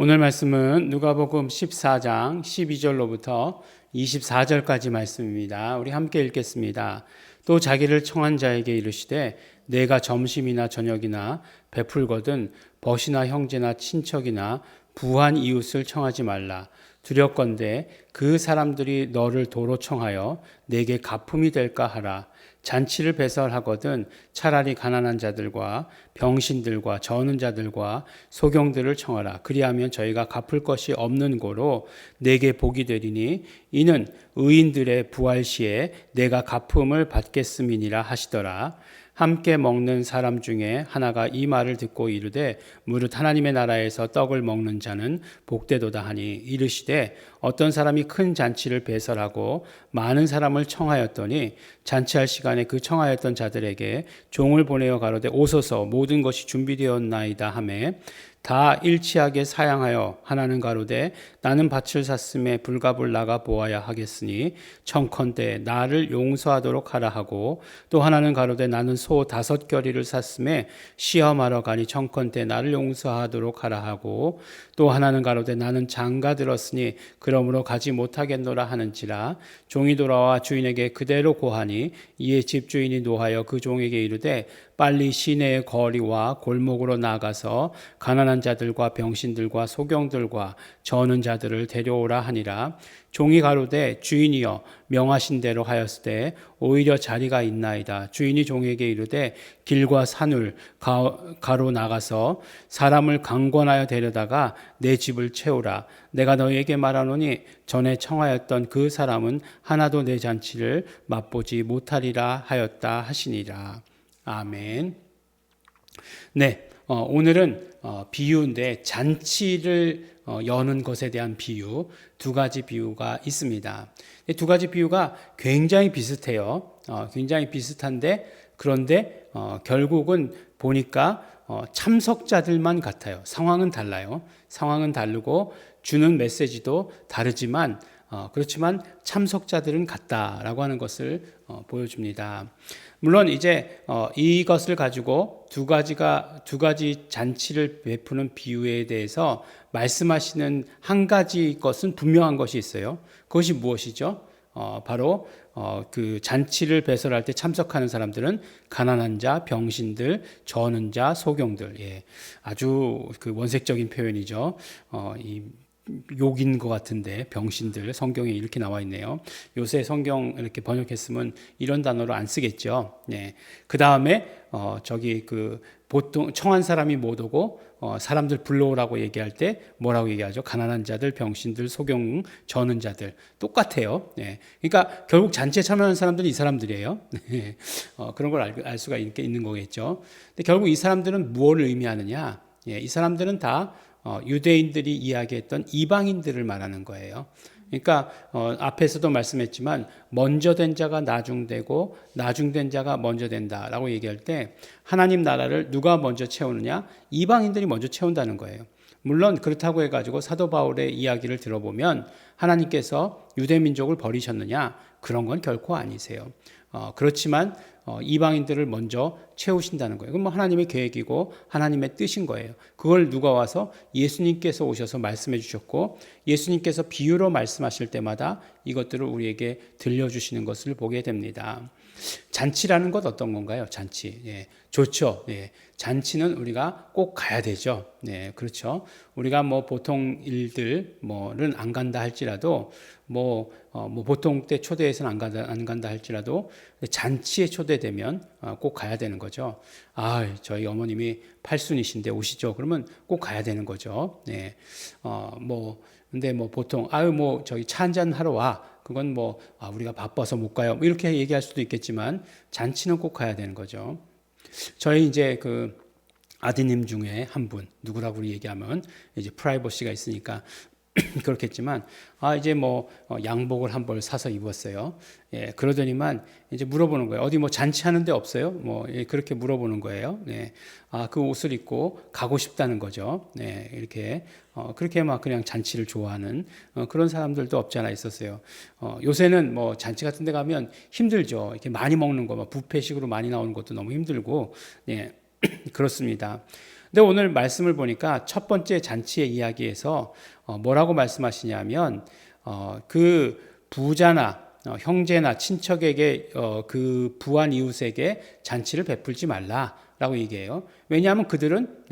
오늘 말씀은 누가복음 14장 12절로부터 24절까지 말씀입니다. 우리 함께 읽겠습니다. 또 자기를 청한 자에게 이르시되 내가 점심이나 저녁이나 베풀거든 벗이나 형제나 친척이나 부한 이웃을 청하지 말라. 두렵건대 그 사람들이 너를 도로 청하여 내게 가품이 될까 하라. 잔치를 배설하거든 차라리 가난한 자들과 병신들과 저는 자들과 소경들을 청하라. 그리하면 저희가 갚을 것이 없는 고로 내게 복이 되리니 이는 의인들의 부활 시에 내가 갚음을 받겠음이니라 하시더라. 함께 먹는 사람 중에 하나가 이 말을 듣고 이르되 무릇 하나님의 나라에서 떡을 먹는 자는 복되도다 하니 이르시되 어떤 사람이 큰 잔치를 배설하고 많은 사람을 청하였더니 잔치할 시간에 그 청하였던 자들에게 종을 보내어 가로되 오소서 모든 것이 준비되었나이다 하매 다 일치하게 사양하여 하나는 가로되 나는 밭을 샀음에 불갑을 나가 보아야 하겠으니 청컨대 나를 용서하도록 하라 하고 또 하나는 가로되 나는 소 5겨리를 샀음에 시험하러 가니 청컨대 나를 용서하도록 하라 하고 또 하나는 가로되 나는 장가 들었으니 그러므로 가지 못하겠노라 하는지라. 종이 돌아와 주인에게 그대로 고하니 이에 집주인이 노하여 그 종에게 이르되 빨리 시내의 거리와 골목으로 나가서 가난한 자들과 병신들과 소경들과 저는 자들을 데려오라 하니라. 종이 가로되 주인이여 명하신 대로 하였으되 오히려 자리가 있나이다. 주인이 종에게 이르되 길과 산을 가로 나가서 사람을 강권하여 데려다가 내 집을 채우라. 내가 너희에게 말하노니 전에 청하였던 그 사람은 하나도 내 잔치를 맛보지 못하리라 하였다 하시니라. 아멘. 네, 오늘은 비유인데 잔치를 여는 것에 대한 비유, 두 가지 비유가 있습니다. 두 가지 비유가 굉장히 비슷해요. 굉장히 비슷한데 그런데 결국은 보니까 참석자들만 같아요. 상황은 달라요. 상황은 다르고 주는 메시지도 다르지만 그렇지만 참석자들은 같다라고 하는 것을 보여줍니다. 물론 이제 이것을 가지고 두 가지 잔치를 베푸는 비유에 대해서 말씀하시는 한 가지 것은 분명한 것이 있어요. 그것이 무엇이죠? 바로 그 잔치를 배설할 때 참석하는 사람들은 가난한 자, 병신들, 저는 자, 소경들. 예, 아주 그 원색적인 표현이죠. 이 욕인 것 같은데 병신들 성경에 이렇게 나와 있네요. 요새 성경 이렇게 번역했으면 이런 단어로 안 쓰겠죠. 네. 그 다음에 저기 그 보통 청한 사람이 못 오고 사람들 불러오라고 얘기할 때 뭐라고 얘기하죠? 가난한 자들, 병신들, 소경, 저는 자들 똑같아요. 네. 그러니까 결국 잔치에 참여하는 사람들은 이 사람들이에요. 네. 그런 걸 알 수가 있는 거겠죠. 근데 결국 이 사람들은 무엇을 의미하느냐? 예, 이 사람들은 다 유대인들이 이야기했던 이방인들을 말하는 거예요. 그러니까 앞에서도 말씀했지만 먼저 된 자가 나중되고 나중된 자가 먼저 된다라고 얘기할 때 하나님 나라를 누가 먼저 채우느냐? 이방인들이 먼저 채운다는 거예요. 물론 그렇다고 해가지고 사도 바울의 이야기를 들어보면 하나님께서 유대민족을 버리셨느냐? 그런 건 결코 아니세요. 그렇지만 이방인들을 먼저 채우신다는 거예요. 그건 뭐 하나님의 계획이고 하나님의 뜻인 거예요. 그걸 누가 와서 예수님께서 오셔서 말씀해 주셨고 예수님께서 비유로 말씀하실 때마다 이것들을 우리에게 들려주시는 것을 보게 됩니다. 잔치라는 것 어떤 건가요? 잔치. 예, 좋죠. 예, 잔치는 우리가 꼭 가야 되죠. 네, 그렇죠. 우리가 뭐 보통 일들 뭐는 안 간다 할지라도 뭐 보통 때 초대해서는 안 간다 할지라도 잔치에 초대되면 꼭 가야 되는 거죠. 저희 어머님이 팔순이신데 오시죠. 그러면 꼭 가야 되는 거죠. 네. 근데 뭐 보통 저기 차 한잔 하러 와. 그건 우리가 바빠서 못 가요. 이렇게 얘기할 수도 있겠지만 잔치는 꼭 가야 되는 거죠. 저희 이제 그 아드님 중에 한 분, 누구라고 얘기하면 이제 프라이버시가 있으니까 그렇겠지만 이제 양복을 한 벌 사서 입었어요. 예, 그러더니만 이제 물어보는 거예요. 어디 잔치 하는데 없어요? 그렇게 물어보는 거예요. 네. 그 옷을 입고 가고 싶다는 거죠. 네, 이렇게 그렇게 막 그냥 잔치를 좋아하는 그런 사람들도 없지 않아 있었어요. 요새는 잔치 같은 데 가면 힘들죠. 이렇게 많이 먹는 거, 뷔페식으로 많이 나오는 것도 너무 힘들고, 네, 그렇습니다. 근데 오늘 말씀을 보니까 첫 번째 잔치의 이야기에서 뭐라고 말씀하시냐면 그 부자나 형제나 친척에게 그 부한 이웃에게 잔치를 베풀지 말라라고 얘기해요. 왜냐하면 그들은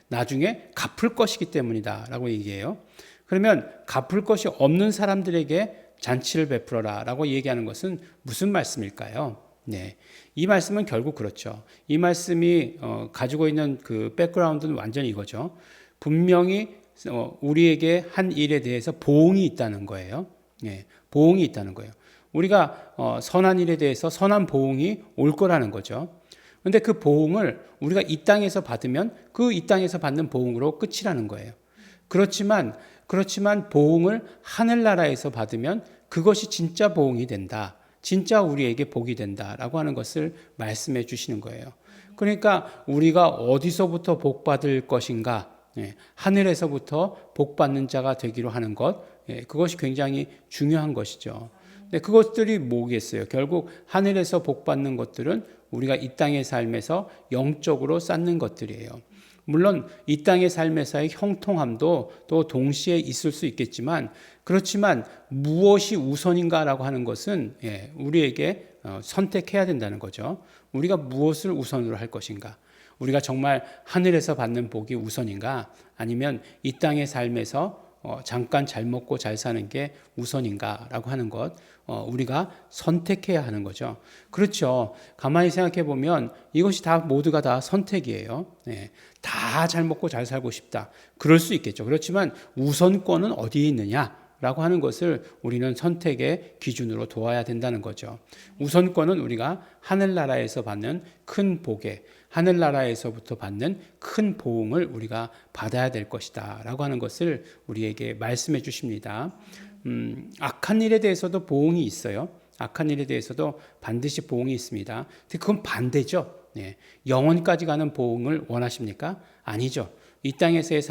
나중에 갚을 것이기 때문이다라고 얘기해요. 그러면 갚을 것이 없는 사람들에게 잔치를 베풀어라라고 얘기하는 것은 무슨 말씀일까요? 네, 이 말씀은 결국 그렇죠. 이 말씀이 가지고 있는 그 백그라운드는 완전히 이거죠. 분명히 우리에게 한 일에 대해서 보응이 있다는 거예요. 네, 보응이 있다는 거예요. 우리가 선한 일에 대해서 선한 보응이 올 거라는 거죠. 그런데 그 보응을 우리가 이 땅에서 받으면 그 이 땅에서 받는 보응으로 끝이라는 거예요. 그렇지만 보응을 하늘나라에서 받으면 그것이 진짜 보응이 된다. 진짜 우리에게 복이 된다라고 하는 것을 말씀해 주시는 거예요. 그러니까 우리가 어디서부터 복 받을 것인가? 하늘에서부터 복 받는 자가 되기로 하는 것, 그것이 굉장히 중요한 것이죠. 그것들이 뭐겠어요? 결국 하늘에서 복 받는 것들은 우리가 이 땅의 삶에서 영적으로 쌓는 것들이에요. 물론 이 땅의 삶에서의 형통함도 또 동시에 있을 수 있겠지만, 그렇지만 무엇이 우선인가라고 하는 것은 우리에게 선택해야 된다는 거죠. 우리가 무엇을 우선으로 할 것인가? 우리가 정말 하늘에서 받는 복이 우선인가? 아니면 이 땅의 삶에서 잠깐 잘 먹고 잘 사는 게 우선인가라고 하는 것, 우리가 선택해야 하는 거죠. 그렇죠. 가만히 생각해 보면 이것이 다 모두가 다 선택이에요. 다 잘 먹고 잘 살고 싶다. 그럴 수 있겠죠. 그렇지만 우선권은 어디에 있느냐라고 하는 것을 우리는 선택의 기준으로 두어야 된다는 거죠. 우선권은 우리가 하늘나라에서 받는 큰 복에, 하늘나라에서부터 받는 큰 보응을 우리가 받아야 될 것이다 라고 하는 것을 우리에게 말씀해 주십니다. 악한 일에 대해서도 보응이 있어요. 악한 일에 대해서도 반드시 보응이 있습니다. 그건 반대죠. 영원까지 가는 보응을 원하십니까? 아니죠. 이 땅에서의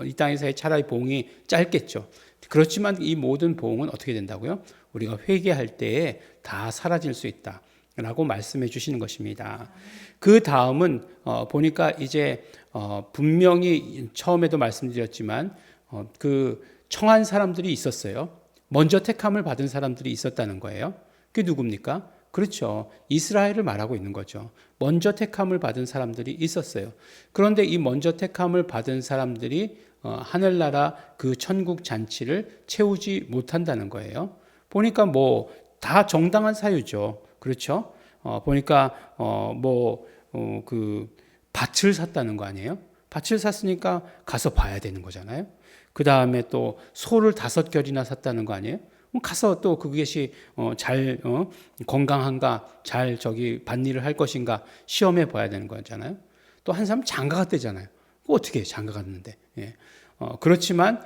이 땅에서의 차라리 보응이 짧겠죠. 그렇지만 이 모든 보응은 어떻게 된다고요? 우리가 회개할 때에 다 사라질 수 있다. 라고 말씀해 주시는 것입니다. 그 다음은 보니까 이제 분명히 처음에도 말씀드렸지만 그 청한 사람들이 있었어요. 먼저 택함을 받은 사람들이 있었다는 거예요. 그게 누굽니까? 그렇죠. 이스라엘을 말하고 있는 거죠. 먼저 택함을 받은 사람들이 있었어요. 그런데 이 먼저 택함을 받은 사람들이 하늘나라 그 천국 잔치를 채우지 못한다는 거예요. 보니까 뭐 다 정당한 사유죠. 그렇죠? 보니까 그 밭을 샀다는 거 아니에요? 밭을 샀으니까 가서 봐야 되는 거잖아요. 그 다음에 또 소를 5결이나 샀다는 거 아니에요? 가서 또 그것이 잘 건강한가, 잘 밭일을 할 것인가 시험해 봐야 되는 거잖아요. 또 한 사람 장가 갔대잖아요. 어떻게 장가 갔는데? 그렇지만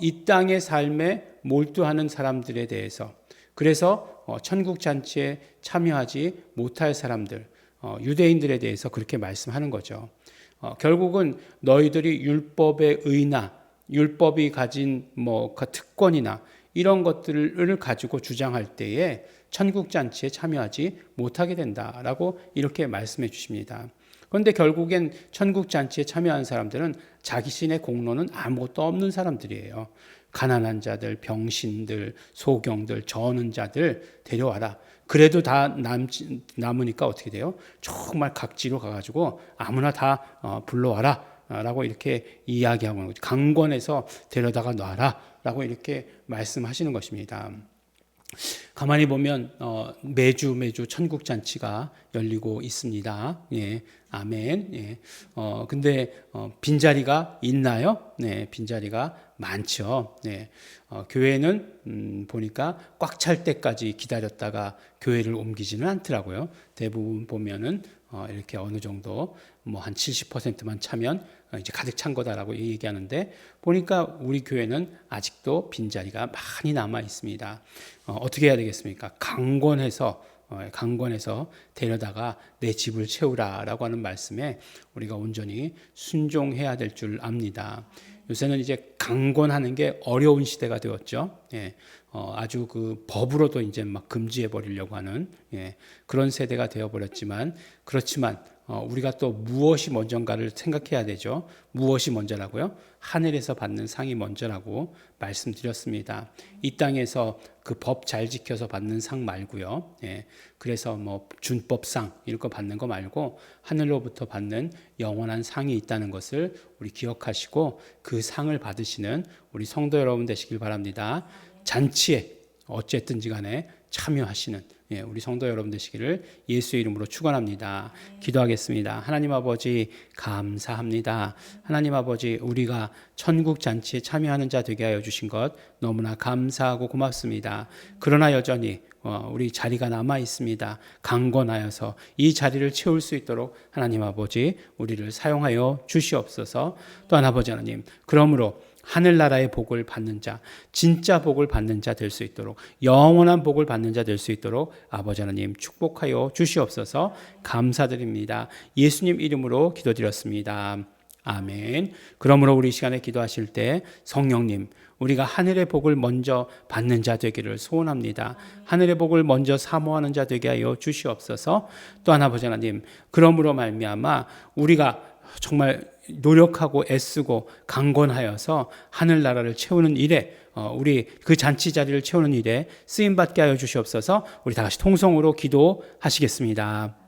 이 땅의 삶에 몰두하는 사람들에 대해서, 그래서 천국 잔치에 참여하지 못할 사람들, 유대인들에 대해서 그렇게 말씀하는 거죠. 결국은 너희들이 율법의 의나 율법이 가진 특권이나 이런 것들을 가지고 주장할 때에 천국 잔치에 참여하지 못하게 된다라고 이렇게 말씀해 주십니다. 그런데 결국엔 천국 잔치에 참여한 사람들은 자신의 공로는 아무것도 없는 사람들이에요. 가난한 자들, 병신들, 소경들, 저는 자들 데려와라. 그래도 다 남으니까 어떻게 돼요? 정말 각지로 가가지고 아무나 다 불러와라 라고 이렇게 이야기하고 있는 거죠. 강권해서 데려다가 놔라 라고 이렇게 말씀하시는 것입니다. 가만히 보면 매주 천국 잔치가 열리고 있습니다. 예, 아멘. 예. 근데 빈자리가 있나요? 네, 빈자리가 많죠. 네. 교회는 보니까 꽉 찰 때까지 기다렸다가 교회를 옮기지는 않더라고요. 대부분 보면은 이렇게 어느 정도 한 70%만 차면 이제 가득 찬 거다라고 얘기하는데, 보니까 우리 교회는 아직도 빈자리가 많이 남아 있습니다. 어떻게 해야 되겠습니까? 강권해서 데려다가 내 집을 채우라라고 하는 말씀에 우리가 온전히 순종해야 될 줄 압니다. 요새는 이제 강권하는 게 어려운 시대가 되었죠. 예, 아주 그 법으로도 이제 막 금지해 버리려고 하는 그런 세대가 되어 버렸지만, 그렇지만 우리가 또 무엇이 먼저인가를 생각해야 되죠. 무엇이 먼저라고요? 하늘에서 받는 상이 먼저라고 말씀드렸습니다. 이 땅에서 그 법 잘 지켜서 받는 상 말고요. 예, 그래서 뭐 준법상 이런 거 받는 거 말고 하늘로부터 받는 영원한 상이 있다는 것을 우리 기억하시고 그 상을 받으시는 우리 성도 여러분 되시길 바랍니다. 잔치에 어쨌든지 간에 참여하시는 우리 성도 여러분 되시기를 예수의 이름으로 축원합니다. 기도하겠습니다. 하나님 아버지 감사합니다. 하나님 아버지 우리가 천국 잔치에 참여하는 자 되게 하여 주신 것 너무나 감사하고 고맙습니다. 그러나 여전히 우리 자리가 남아 있습니다. 강권하여서 이 자리를 채울 수 있도록 하나님 아버지 우리를 사용하여 주시옵소서. 또한 아버지 하나님 그러므로 하늘나라의 복을 받는 자, 진짜 복을 받는 자 될 수 있도록 영원한 복을 받는 자 될 수 있도록 아버지 하나님 축복하여 주시옵소서. 감사드립니다. 예수님 이름으로 기도드렸습니다. 아멘. 그러므로 우리 시간에 기도하실 때 성령님 우리가 하늘의 복을 먼저 받는 자 되기를 소원합니다. 하늘의 복을 먼저 사모하는 자 되게 하여 주시옵소서. 또한 아버지 하나님 그러므로 말미암아 우리가 정말 노력하고 애쓰고 강건하여서 하늘나라를 채우는 일에 우리 그 잔치 자리를 채우는 일에 쓰임받게 하여 주시옵소서. 우리 다 같이 통성으로 기도하시겠습니다.